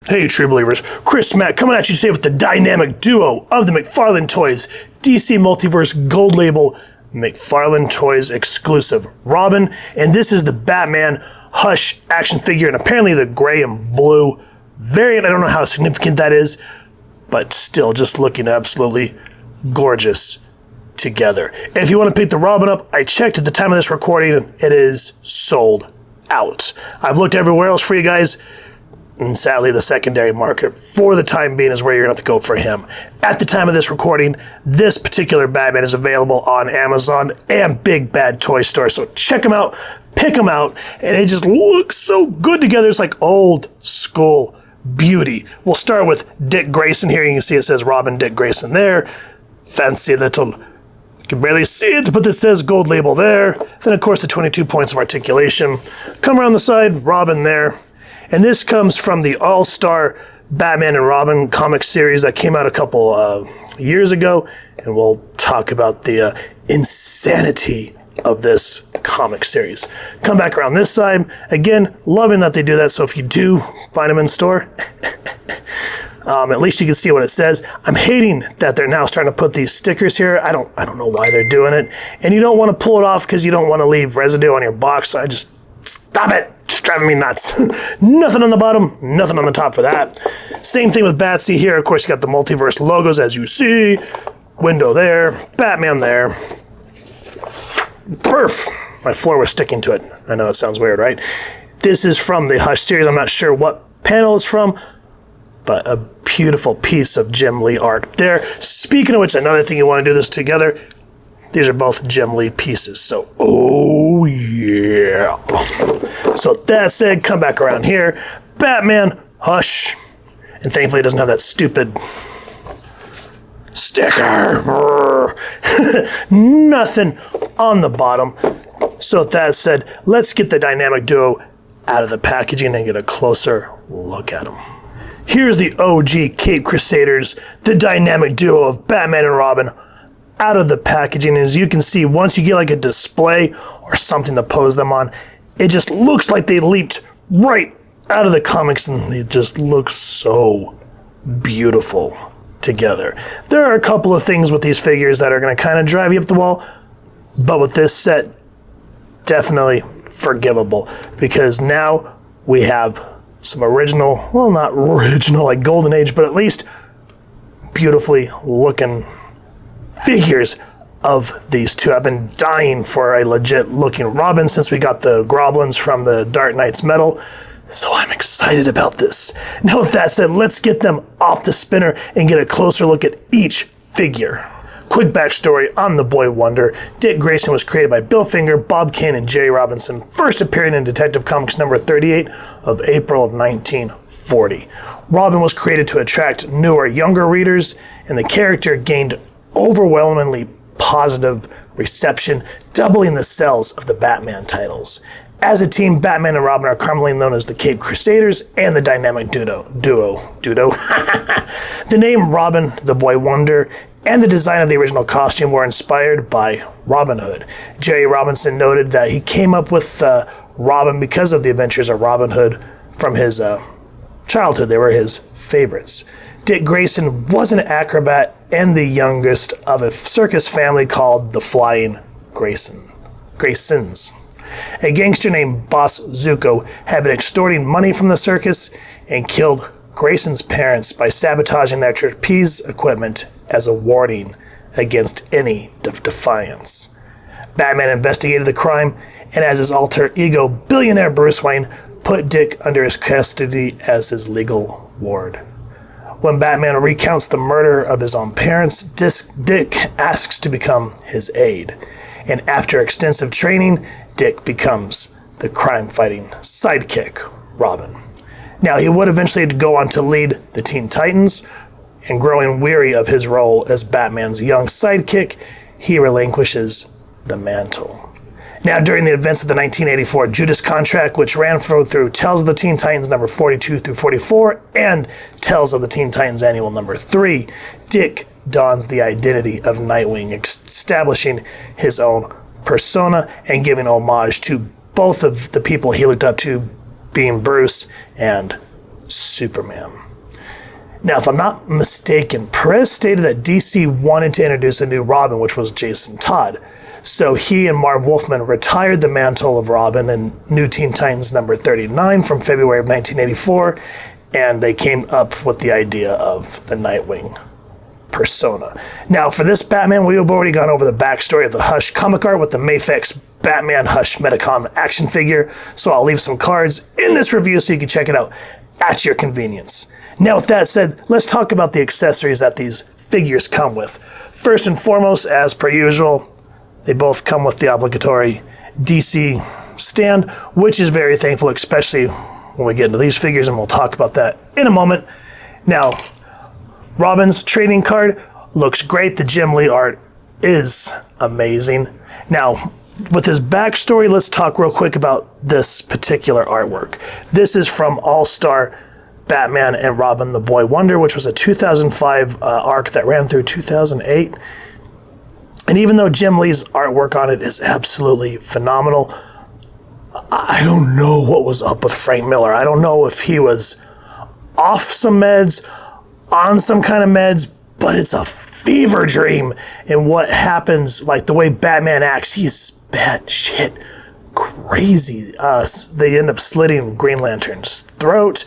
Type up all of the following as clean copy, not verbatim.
Hey, true believers, Chris Mack coming at you today with the dynamic duo of the McFarlane Toys DC Multiverse Gold Label McFarlane Toys exclusive Robin, and this is the Batman Hush action figure, and apparently the gray and blue variant. I don't know how significant that is, but still just looking absolutely gorgeous together. If you want to pick the Robin up, I checked at the time of this recording, it is sold out. I've looked everywhere else for you guys, and sadly, the secondary market for the time being is where you're going to have to go for him. At the time of this recording, this particular Batman is available on Amazon and Big Bad Toy Store. So check them out, pick them out, and it just looks so good together. It's like old school beauty. We'll start with Dick Grayson here. You can see it says Robin Dick Grayson there. Fancy little, you can barely see it, but it says gold label there. Then, of course, the 22 points of articulation. Come around the side, Robin there. And this comes from the All-Star Batman and Robin comic series that came out a couple years ago. And we'll talk about the insanity of this comic series. Come back around this side. Again, loving that they do that. So if you do find them in store, at least you can see what it says. I'm hating that they're now starting to put these stickers here. I don't know why they're doing it. And you don't want to pull it off because you don't want to leave residue on your box. So I just, stop it. It's driving me nuts. Nothing on the bottom, nothing on the top for that. Same thing with Batsy here. Of course, you got the multiverse logos as you see. Window there, Batman there. Perf. My floor was sticking to it. I know it sounds weird, right? This is from the Hush series. I'm not sure what panel it's from, but a beautiful piece of Jim Lee art there. Speaking of which, another thing you want to do this together, these are both Jim Lee pieces. So, oh yeah. So that said, come back around here. Batman, Hush. And thankfully it doesn't have that stupid sticker. Nothing on the bottom. So that said, let's get the dynamic duo out of the packaging and get a closer look at them. Here's the OG Cape Crusaders, the dynamic duo of Batman and Robin, out of the packaging. As you can see, once you get like a display or something to pose them on, it just looks like they leaped right out of the comics, and it just looks so beautiful together. There are a couple of things with these figures that are going to kind of drive you up the wall, but with this set, definitely forgivable, because now we have some original, well, not original like Golden Age, but at least beautifully looking figures of these two. I've been dying for a legit looking Robin since we got the Groblins from the Dark Knight's Metal, so I'm excited about this. Now with that said, let's get them off the spinner and get a closer look at each figure. Quick backstory on the Boy Wonder. Dick Grayson was created by Bill Finger, Bob Kane, and Jerry Robinson, first appearing in Detective Comics number 38 of April of 1940. Robin was created to attract newer, younger readers, and the character gained overwhelmingly positive reception, doubling the sales of the Batman titles. As a team, Batman and Robin are commonly known as the Cape Crusaders and the dynamic duo. The name Robin, the Boy Wonder, and the design of the original costume were inspired by Robin Hood. Jerry Robinson noted that he came up with Robin because of the adventures of Robin Hood from his childhood. They were his favorites. Dick Grayson was an acrobat and the youngest of a circus family called the Flying Graysons. A gangster named Boss Zuko had been extorting money from the circus and killed Grayson's parents by sabotaging their trapeze equipment as a warning against any defiance. Batman investigated the crime, and as his alter ego, billionaire Bruce Wayne put Dick under his custody as his legal ward. When Batman recounts the murder of his own parents, Dick asks to become his aide. And after extensive training, Dick becomes the crime-fighting sidekick, Robin. Now, he would eventually go on to lead the Teen Titans, and growing weary of his role as Batman's young sidekick, he relinquishes the mantle. Now, during the events of the 1984 Judas Contract, which ran through Tales of the Teen Titans number 42 through 44 and Tales of the Teen Titans Annual number 3, Dick dons the identity of Nightwing, establishing his own persona and giving homage to both of the people he looked up to, being Bruce and Superman. Now, if I'm not mistaken, Perez stated that DC wanted to introduce a new Robin, which was Jason Todd. So he and Marv Wolfman retired the mantle of Robin in New Teen Titans number 39 from February of 1984, and they came up with the idea of the Nightwing persona. Now, for this Batman, we have already gone over the backstory of the Hush comic art with the Mafex Batman Hush Metacom action figure, so I'll leave some cards in this review so you can check it out at your convenience. Now, with that said, let's talk about the accessories that these figures come with. First and foremost, as per usual, they both come with the obligatory DC stand, which is very thankful, especially when we get into these figures, and we'll talk about that in a moment. Now, Robin's trading card looks great. The Jim Lee art is amazing. Now, with his backstory, let's talk real quick about this particular artwork. This is from All-Star Batman and Robin the Boy Wonder, which was a 2005 arc that ran through 2008. And even though Jim Lee's artwork on it is absolutely phenomenal, I don't know what was up with Frank Miller. I don't know if he was off some meds, on some kind of meds, but it's a fever dream. And what happens, like the way Batman acts, he is batshit crazy. They end up slitting Green Lantern's throat.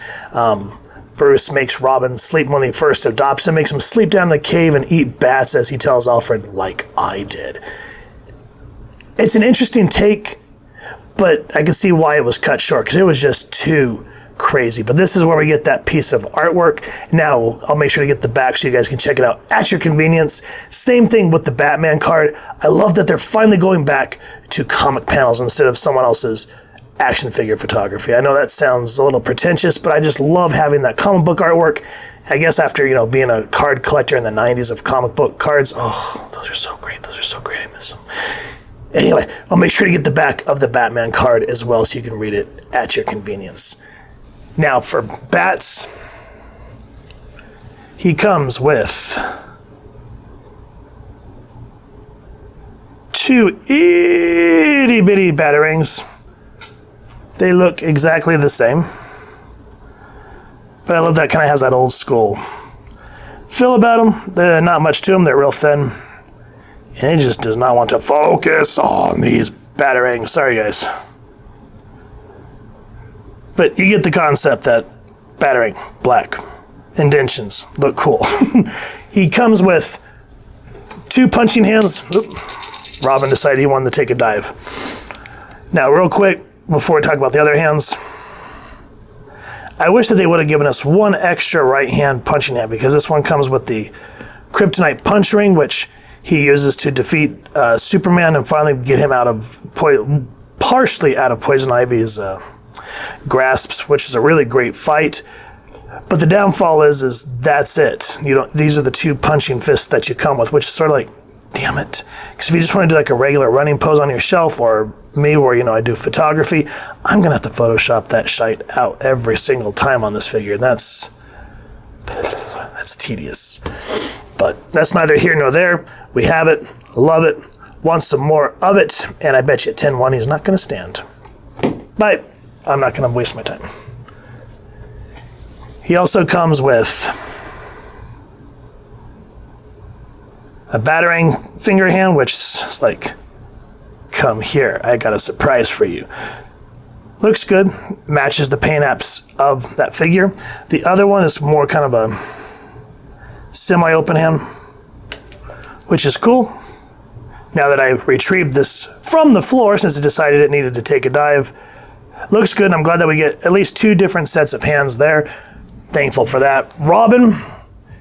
Bruce makes Robin sleep when he first adopts him, makes him sleep down in the cave and eat bats, as he tells Alfred, like I did. It's an interesting take, but I can see why it was cut short, because it was just too crazy. But this is where we get that piece of artwork. Now, I'll make sure to get the back so you guys can check it out at your convenience. Same thing with the Batman card. I love that they're finally going back to comic panels instead of someone else's action figure photography. I know that sounds a little pretentious, but I just love having that comic book artwork. I guess after, being a card collector in the 90s of comic book cards, oh, those are so great. Those are so great. I miss them. Anyway, I'll make sure to get the back of the Batman card as well so you can read it at your convenience. Now, for Bats, he comes with two itty-bitty batarangs. They look exactly the same, but I love that kind of has that old school feel about them. There's not much to them. They're real thin, and he just does not want to focus on these batarangs. Sorry, guys. But you get the concept that batarang, black, indentions, look cool. He comes with two punching hands. Oop. Robin decided he wanted to take a dive. Now, real quick, before we talk about the other hands, I wish that they would have given us one extra right hand punching hand, because this one comes with the Kryptonite punch ring, which he uses to defeat Superman and finally get him out of partially out of Poison Ivy's grasps, which is a really great fight. But the downfall is that's it. These are the two punching fists that you come with, which is sort of like, damn it. Because if you just want to do like a regular running pose on your shelf, or me where, I do photography, I'm going to have to Photoshop that shite out every single time on this figure. And that's tedious. But that's neither here nor there. We have it, love it, want some more of it, and I bet you 10-1 he's not going to stand. But I'm not going to waste my time. He also comes with a batarang finger hand, which is like, come here, I got a surprise for you. Looks good, matches the paint apps of that figure. The other one is more kind of a semi-open hand, which is cool. Now that I retrieved this from the floor, since it decided it needed to take a dive, looks good. I'm glad that we get at least two different sets of hands there. Thankful for that. Robin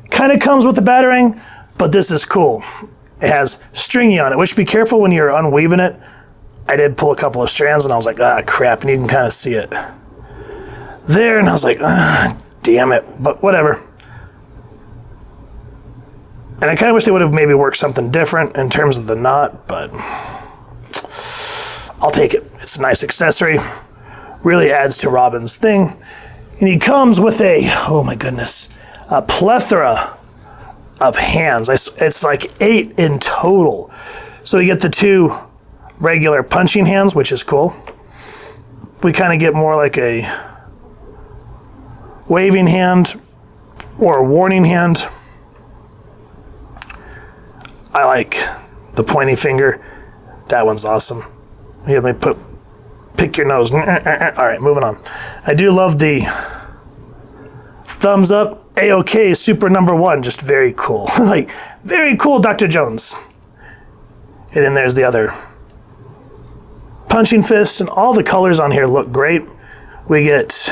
kind of comes with the batarang, but this is cool. It has stringy on it, which be careful when you're unweaving it. I did pull a couple of strands and I was like, ah, crap, and you can kind of see it there, and I was like, ah, damn it, but whatever. And I kind of wish they would have maybe worked something different in terms of the knot, but I'll take it. It's a nice accessory. Really adds to Robin's thing. And he comes with oh my goodness, a plethora of hands. It's like 8 in total. So you get the two regular punching hands, which is cool. We kind of get more like waving hand or warning hand. I like the pointy finger. That one's awesome. Here, let me pick your nose. All right, moving on. I do love the thumbs up. A-OK, super number one. Just very cool. Like, very cool, Dr. Jones. And then there's the other punching fist, and all the colors on here look great. We get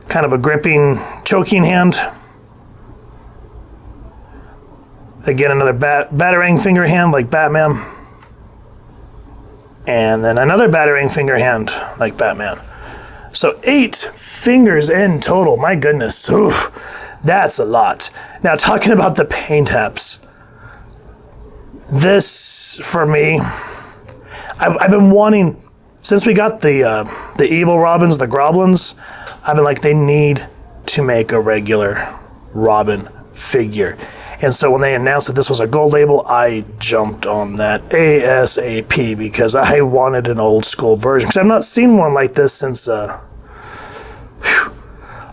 kind of a gripping, choking hand. Again, another batarang finger hand like Batman. And then another batarang finger hand like Batman. So 8 fingers in total. My goodness. Ooh, that's a lot. Now, talking about the paint apps. This, for me, I've been wanting, since we got the evil Robins, the Groblins, I've been like, they need to make a regular Robin figure. And so when they announced that this was a gold label, I jumped on that ASAP because I wanted an old school version. Because I've not seen one like this since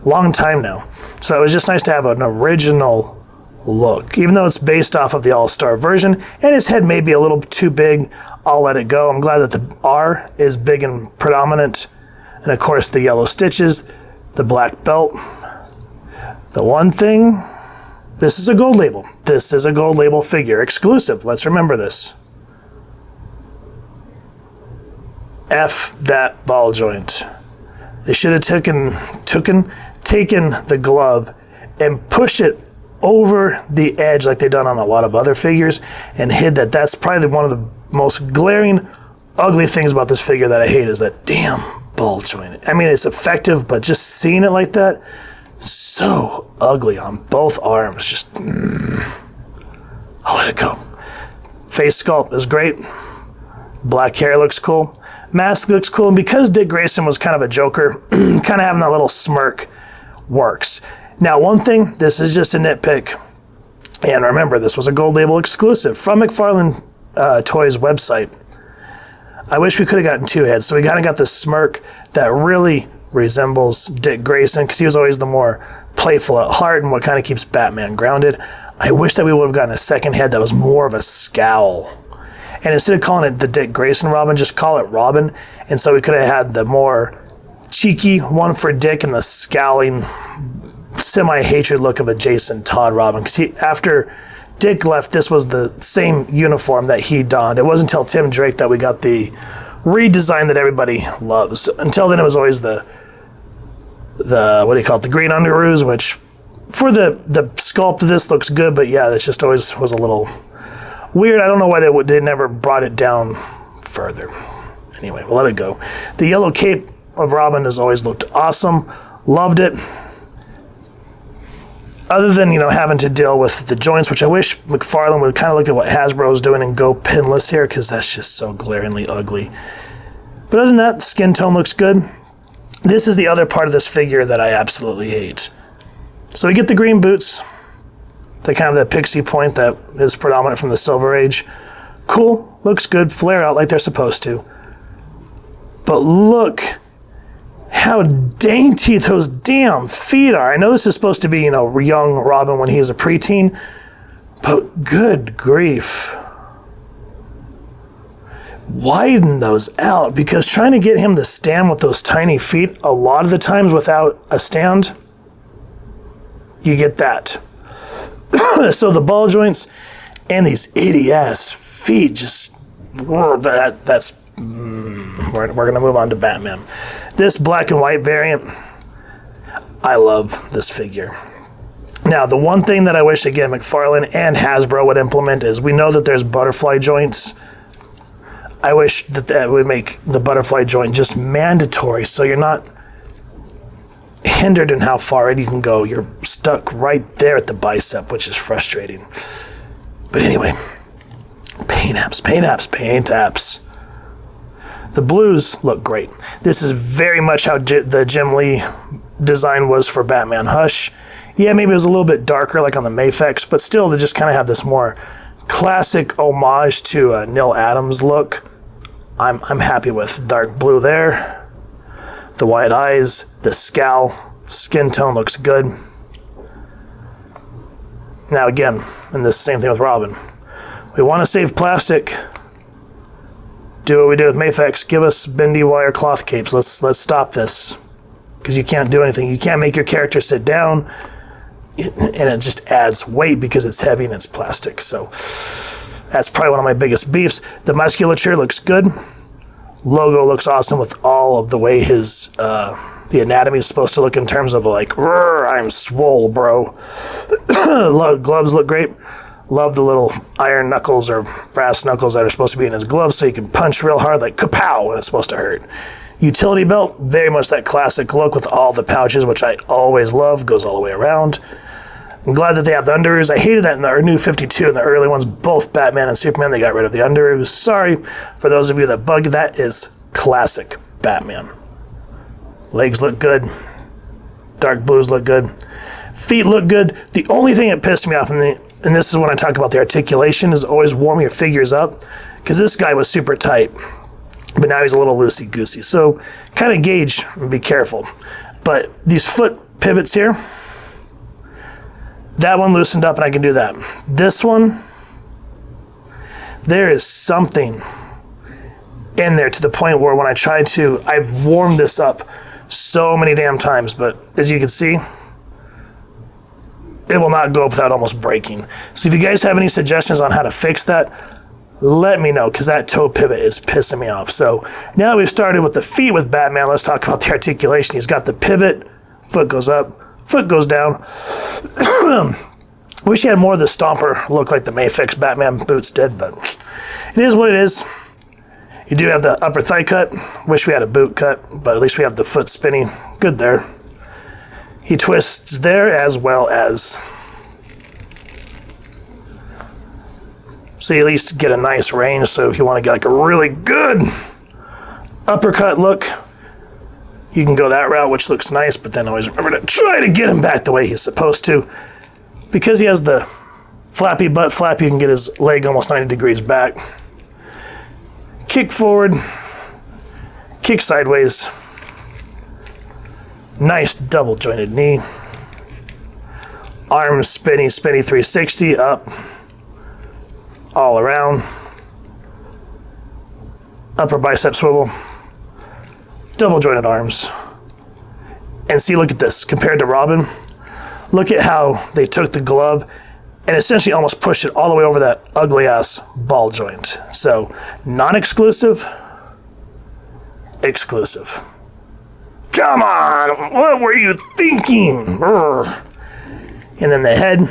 long time now. So it was just nice to have an original look. Even though it's based off of the All-Star version, and his head may be a little too big, I'll let it go. I'm glad that the R is big and predominant. And of course the yellow stitches, the black belt. The one thing... This is a gold label. This is a gold label figure. Exclusive. Let's remember this. F that ball joint. They should have taken the glove and pushed it over the edge like they've done on a lot of other figures and hid that. That's probably one of the most glaring, ugly things about this figure that I hate is that damn ball joint. I mean, it's effective, but just seeing it like that, so ugly on both arms. Just, I'll let it go. Face sculpt is great. Black hair looks cool. Mask looks cool. And because Dick Grayson was kind of a joker, kind of having that little smirk works. Now, one thing, this is just a nitpick. And remember, this was a gold label exclusive from McFarlane Toys website. I wish we could have gotten 2 heads. So we kind of got this smirk that really resembles Dick Grayson because he was always the more playful at heart and what kind of keeps Batman grounded. I wish that we would have gotten a second head that was more of a scowl. And instead of calling it the Dick Grayson Robin, just call it Robin. And so we could have had the more cheeky one for Dick and the scowling, semi-hatred look of a Jason Todd Robin. Because after Dick left, this was the same uniform that he donned. It wasn't until Tim Drake that we got the redesign that everybody loves. Until then, it was always the what do you call it, the green underoos, which for the sculpt of this looks good, but yeah, it just always was a little weird. I don't know why they never brought it down further. Anyway, we'll let it go. The yellow cape of Robin has always looked awesome. Loved it. Other than, having to deal with the joints, which I wish McFarlane would kind of look at what Hasbro's doing and go pinless here, because that's just so glaringly ugly. But other than that, skin tone looks good. This is the other part of this figure that I absolutely hate. So we get the green boots, the kind of that pixie point that is predominant from the Silver Age. Cool, looks good, flare out like they're supposed to. But look how dainty those damn feet are. I know this is supposed to be, young Robin when he's a preteen, but good grief. Widen those out, because trying to get him to stand with those tiny feet, a lot of the times without a stand, you get that. So the ball joints and these itty-ass feet just, we're going to move on to Batman. This black and white variant, I love this figure. Now, the one thing that I wish, again, McFarlane and Hasbro would implement is we know that there's butterfly joints. I wish that would make the butterfly joint just mandatory so you're not hindered in how far in you can go. You're stuck right there at the bicep, which is frustrating. But anyway, paint apps. The blues look great. This is very much how the Jim Lee design was for Batman Hush. Yeah, maybe it was a little bit darker like on the Mafex, but still to just kind of have this more classic homage to Neil Adams look. I'm happy with dark blue there. The white eyes, the scowl, Skin tone looks good. Now again, and this same thing with Robin. We want to save plastic. Do what we did with Mafex. Give us bendy wire cloth capes. Let's stop this. Because you can't do anything. You can't make your character sit down. And it just adds weight because it's heavy and it's plastic. So that's probably one of my biggest beefs. The musculature looks good. Logo looks awesome with all of the way his the anatomy is supposed to look in terms of like, I'm swole, bro. Gloves look great. Love the little iron knuckles or brass knuckles that are supposed to be in his gloves so he can punch real hard like kapow when it's supposed to hurt. Utility belt, very much that classic look with all the pouches, which I always love, goes all the way around. I'm glad that they have the underoos. I hated that in our new 52 and the early ones, both Batman and Superman, they got rid of the underoos. Sorry for those of you that bug, that is classic Batman. Legs look good. Dark blues look good. Feet look good. The only thing that pissed me off, and this is when I talk about the articulation, is always warm your figures up, because this guy was super tight, but now he's a little loosey-goosey. So kind of gauge and be careful. But these foot pivots here, that one loosened up and I can do that. This one, there is something in there to the point where when I try to, I've warmed this up so many damn times, but as you can see, it will not go up without almost breaking. So if you guys have any suggestions on how to fix that, let me know, because that toe pivot is pissing me off. So now that we've started with the feet with Batman, let's talk about the articulation. He's got the pivot, foot goes up, foot goes down. Wish he had more of the stomper look like the Mafex Batman boots did, but it is what it is. You do have the upper thigh cut. Wish we had a boot cut, but at least we have the foot spinning. Good there. He twists there as well as, so you at least get a nice range. So if you want to get like a really good uppercut look, you can go that route, which looks nice, but then always remember to try to get him back the way he's supposed to. Because he has the flappy butt flap, you can get his leg almost 90 degrees back. Kick forward, kick sideways. Nice double jointed knee. Arms spinny 360 up, all around. Upper bicep swivel. Double jointed arms. And see, look at this. Compared to Robin, look at how they took the glove and essentially almost pushed it all the way over that ugly ass ball joint. So non-exclusive, exclusive. Come on, what were you thinking? Urgh. And then the head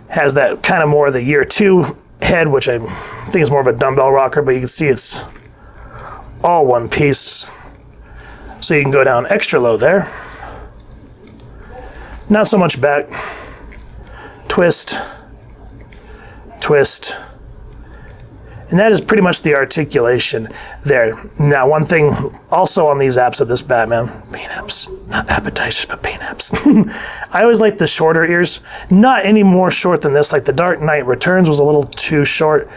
has that kind of more of the year 2 head, which I think is more of a dumbbell rocker, but you can see it's all one piece. So you can go down extra low there. Not so much back. Twist, twist. And that is pretty much the articulation there. Now, one thing also on these apps of this Batman, paint apps, not appetizers, but paint apps. I always like the shorter ears. Not any more short than this. Like the Dark Knight Returns was a little too short.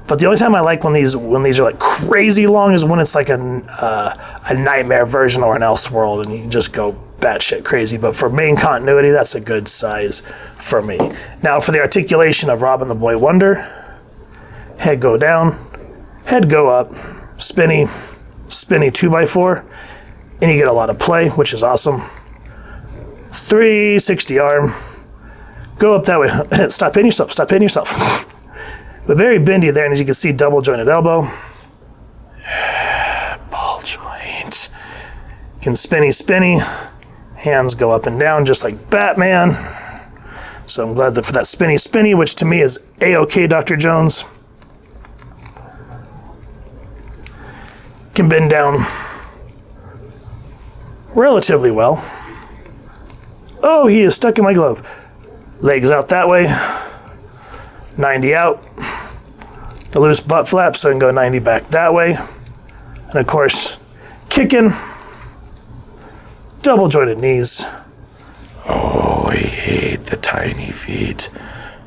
But the only time I like when these are like crazy long is when it's like a Nightmare version or an Elseworld, and you can just go batshit crazy. But for main continuity, that's a good size for me. Now for the articulation of Robin the Boy Wonder, head go down, head go up, spinny 2x4, and you get a lot of play, which is awesome. 360 arm, go up that way. Stop hitting yourself. But very bendy there, and as you can see, double jointed elbow. Ball joint. Can spinny. Hands go up and down just like Batman. So I'm glad that for that spinny, which to me is A-OK, Dr. Jones. Can bend down relatively well. Oh, he is stuck in my glove. Legs out that way. 90 out. The loose butt flap, so I can go 90 back that way. And of course, kicking. Double jointed knees. Oh, I hate the tiny feet.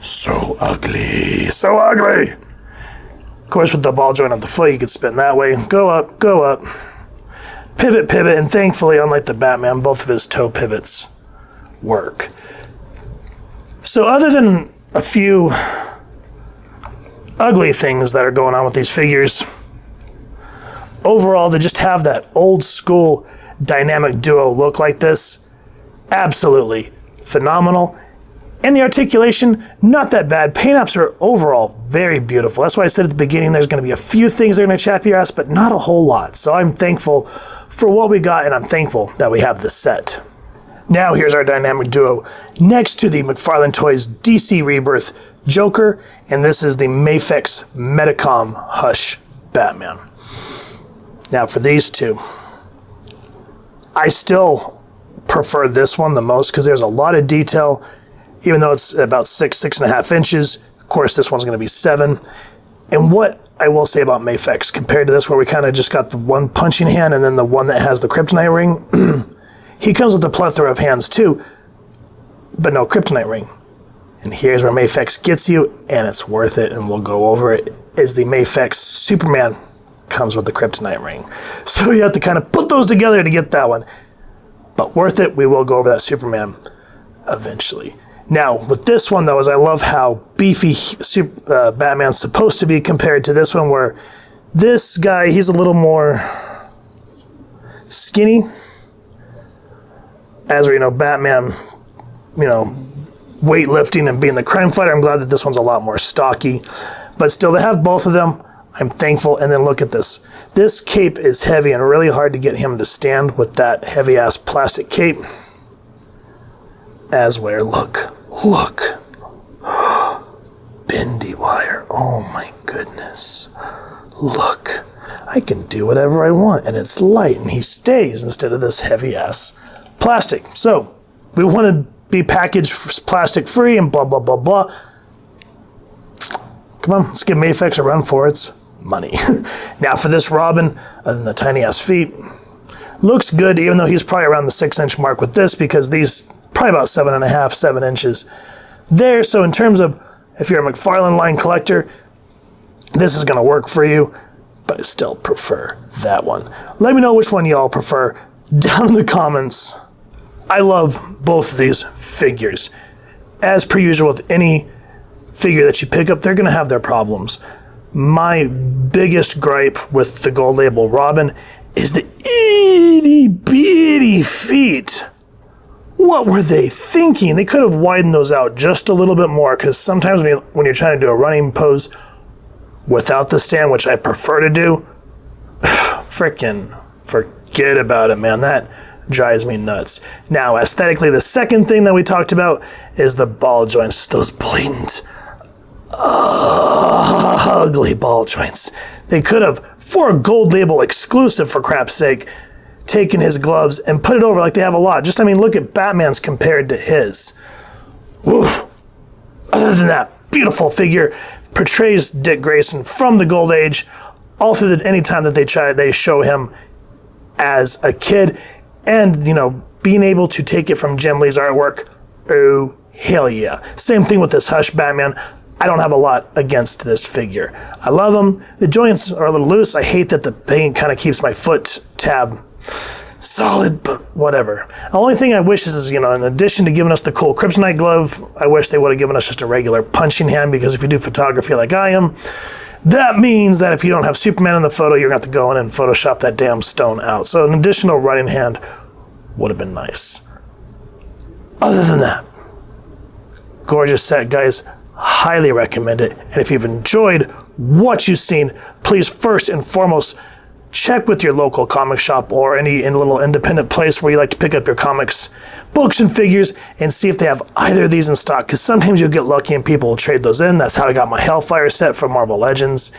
So ugly. So ugly. Of course, with the ball joint on the foot, you can spin that way. Go up. pivot, and thankfully, unlike the Batman, both of his toe pivots work. So other than a few ugly things that are going on with these figures, overall, to just have that old school dynamic duo look like this, absolutely phenomenal. And the articulation, not that bad. Paint apps are overall very beautiful. That's why I said at the beginning there's going to be a few things that are going to chap your ass, but not a whole lot. So I'm thankful for what we got, and I'm thankful that we have this set. Now here's our dynamic duo next to the McFarlane Toys DC Rebirth Joker, and this is the Mafex Metacom Hush Batman. Now for these two, I still prefer this one the most because there's a lot of detail. Even though it's about 6.5 inches, of course this one's going to be 7. And what I will say about Mafex, compared to this where we kind of just got the one punching hand and then the one that has the kryptonite ring, he comes with a plethora of hands too, but no kryptonite ring. And here's where Mafex gets you, and it's worth it, and we'll go over it, is the Mafex Superman comes with the kryptonite ring. So you have to kind of put those together to get that one. But worth it, we will go over that Superman eventually. Now, with this one, though, is I love how beefy Batman's supposed to be compared to this one, where this guy, he's a little more skinny. As we know, Batman, weightlifting and being the crime fighter, I'm glad that this one's a lot more stocky. But still, to have both of them, I'm thankful. And then look at this. This cape is heavy and really hard to get him to stand with that heavy-ass plastic cape. As where, look, bendy wire, oh my goodness, look, I can do whatever I want, and it's light, and he stays instead of this heavy-ass plastic. So, we want to be packaged plastic free and blah, blah, blah, blah. Come on, let's give Mafex a run for its money. Now for this Robin, other than the tiny-ass feet, looks good, even though he's probably around the 6-inch mark with this, because these probably about 7.5, 7 inches there. So in terms of if you're a McFarlane line collector, this is going to work for you, but I still prefer that one. Let me know which one y'all prefer down in the comments. I love both of these figures. As per usual with any figure that you pick up, they're going to have their problems. My biggest gripe with the gold label Robin is the itty bitty feet. What were they thinking? They could have widened those out just a little bit more, because sometimes when you're trying to do a running pose without the stand, which I prefer to do, frickin' forget about it, man. That drives me nuts. Now, aesthetically, the second thing that we talked about is the ball joints. Those blatant, ugly ball joints. They could have, for a gold label exclusive, for crap's sake, taken his gloves and put it over like they have a lot. Just, look at Batman's compared to his. Woof. Other than that, beautiful figure. Portrays Dick Grayson from the Gold Age, all through any time that they show him as a kid. And, being able to take it from Jim Lee's artwork, oh, hell yeah. Same thing with this Hush Batman. I don't have a lot against this figure. I love him. The joints are a little loose. I hate that the paint kind of keeps my foot tab solid, but whatever. The only thing I wish is, in addition to giving us the cool kryptonite glove, I wish they would have given us just a regular punching hand, because if you do photography like I am, that means that if you don't have Superman in the photo, you're going to have to go in and Photoshop that damn stone out. So an additional running hand would have been nice. Other than that, gorgeous set, guys. Highly recommend it. And if you've enjoyed what you've seen, please first and foremost check with your local comic shop or any little independent place where you like to pick up your comics, books, and figures, and see if they have either of these in stock, because sometimes you'll get lucky and people will trade those in. That's how I got my Hellfire set from Marvel Legends.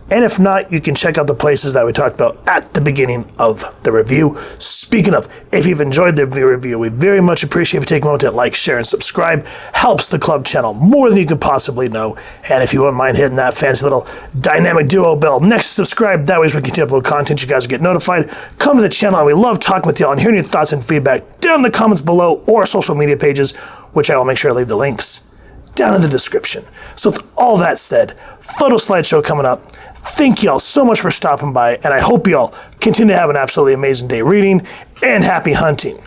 And if not, you can check out the places that we talked about at the beginning of the review. Speaking of, if you've enjoyed the review, we very much appreciate if you take a moment to like, share, and subscribe. Helps the club channel more than you could possibly know. And if you wouldn't mind hitting that fancy little dynamic duo bell next to subscribe, that way as we continue to upload content, you guys will get notified. Come to the channel, and we love talking with y'all and hearing your thoughts and feedback down in the comments below or social media pages, which I will make sure to leave the links down in the description. So with all that said, photo slideshow coming up. Thank y'all so much for stopping by, and I hope y'all continue to have an absolutely amazing day reading, and happy hunting,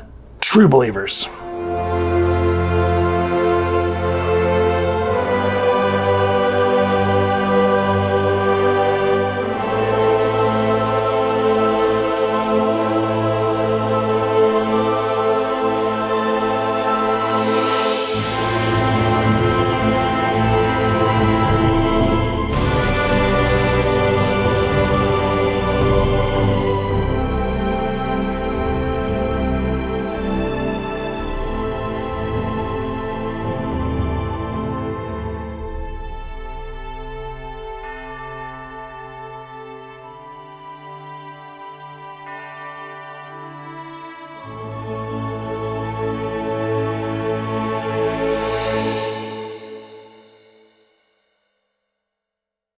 true believers.